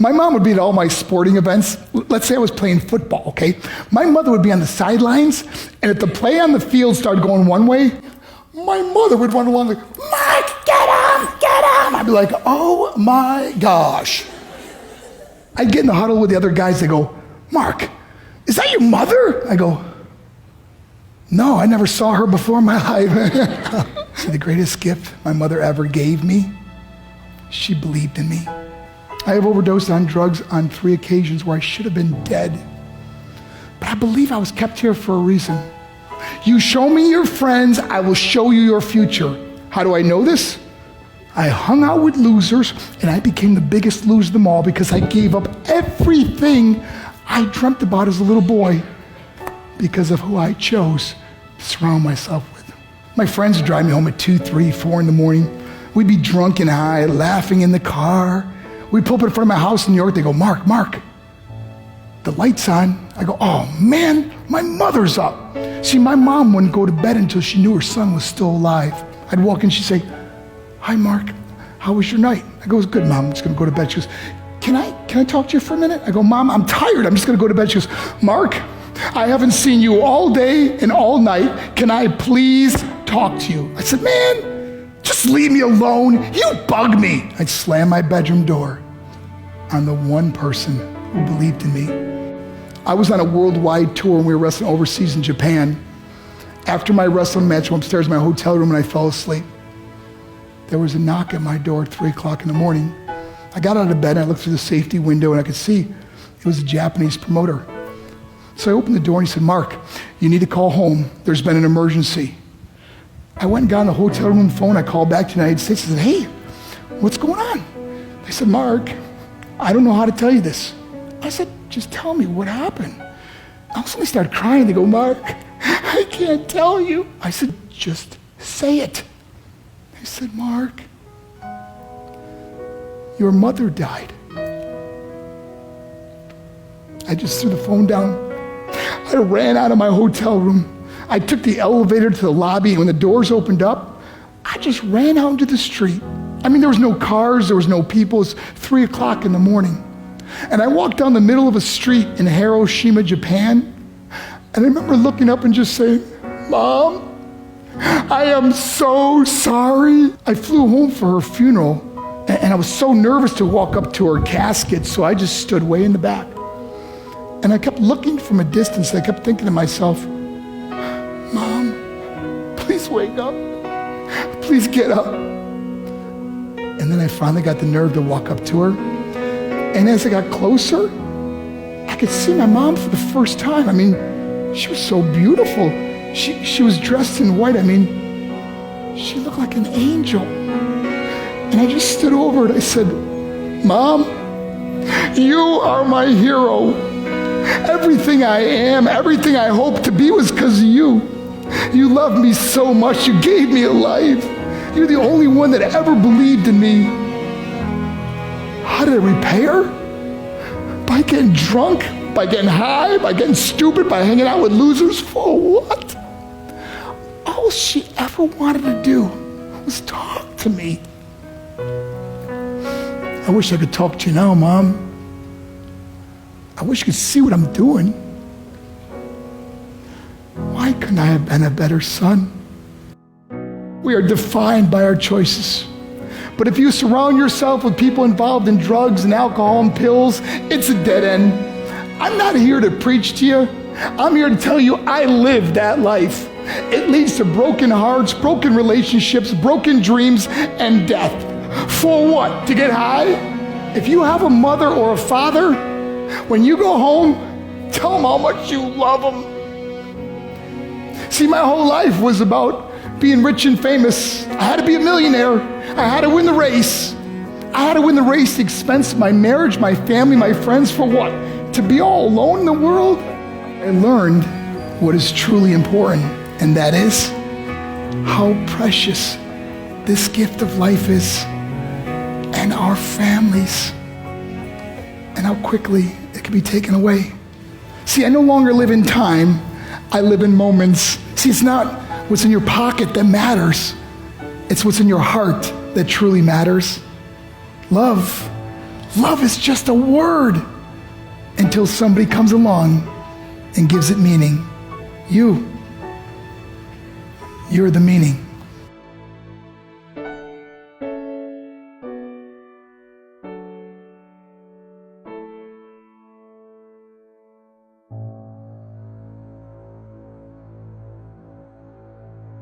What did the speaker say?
My mom would be at all my sporting events. Let's say I was playing football, okay? My mother would be on the sidelines, and if the play on the field started going one way, my mother would run along like, Mark, get him, get him. I'd be like, oh my gosh. I'd get in the huddle with the other guys. They go, Mark, is that your mother? I go, no, I never saw her before in my life. See, the greatest gift my mother ever gave me, she believed in me. I have overdosed on drugs on 3 occasions where I should have been dead. But I believe I was kept here for a reason. You show me your friends, I will show you your future. How do I know this? I hung out with losers, and I became the biggest loser of them all because I gave up everything I dreamt about as a little boy because of who I chose to surround myself with. My friends would drive me home at 2, 3, 4 in the morning. We'd be drunk and high, laughing in the car. We'd pull up in front of my house in New York. They go, Mark, the light's on. I go, oh man, my mother's up. See, my mom wouldn't go to bed until she knew her son was still alive. I'd walk in, she'd say, hi, Mark, how was your night? I go, it was good, Mom, I'm just gonna go to bed. She goes, can I talk to you for a minute? I go, Mom, I'm tired, I'm just gonna go to bed. She goes, Mark, I haven't seen you all day and all night. Can I please talk to you? I said, man, just leave me alone. You bug me. I'd slam my bedroom door on the one person who believed in me. I was on a worldwide tour and we were wrestling overseas in Japan. After my wrestling match, I went upstairs to my hotel room and I fell asleep. There was a knock at my door at 3 o'clock in the morning. I got out of bed and I looked through the safety window and I could see it was a Japanese promoter. So I opened the door and he said, Mark, you need to call home. There's been an emergency. I went and got on the hotel room phone. I called back to the United States and said, hey, what's going on? They said, Mark, I don't know how to tell you this. I said, just tell me what happened. I suddenly started crying. They go, Mark, I can't tell you. I said, just say it. They said, Mark, your mother died. I just threw the phone down. I ran out of my hotel room. I took the elevator to the lobby, and when the doors opened up, I just ran out into the street. I mean, there was no cars, there was no people. It was 3 o'clock in the morning. And I walked down the middle of a street in Hiroshima, Japan, and I remember looking up and just saying, Mom, I am so sorry. I flew home for her funeral, and I was so nervous to walk up to her casket, so I just stood way in the back. And I kept looking from a distance. I kept thinking to myself, Mom, please wake up. Please get up. And then I finally got the nerve to walk up to her. And as I got closer, I could see my mom for the first time. I mean, she was so beautiful. She was dressed in white. I mean, she looked like an angel. And I just stood over and I said, Mom, you are my hero. Everything I am, everything I hope to be was because of you. You loved me so much. You gave me a life. You're the only one that ever believed in me. How did I repay her? By getting drunk, by getting high, by getting stupid, by hanging out with losers? For what? All she ever wanted to do was talk to me. I wish I could talk to you now, Mom. I wish you could see what I'm doing. Why couldn't I have been a better son? We are defined by our choices. But if you surround yourself with people involved in drugs and alcohol and pills, it's a dead end. I'm not here to preach to you. I'm here to tell you I lived that life. It leads to broken hearts, broken relationships, broken dreams, and death. For what? To get high? If you have a mother or a father, when you go home, tell them how much you love them. See, my whole life was about being rich and famous. I had to be a millionaire. I had to win the race. I had to win the race at the expense of my marriage, my family, my friends. For what? To be all alone in the world? I learned what is truly important, and that is how precious this gift of life is, and our families, and how quickly it can be taken away. See, I no longer live in time, I live in moments. See, it's not what's in your pocket that matters. It's what's in your heart that truly matters. Love Love is just a word until somebody comes along and gives it meaning. You're the meaning.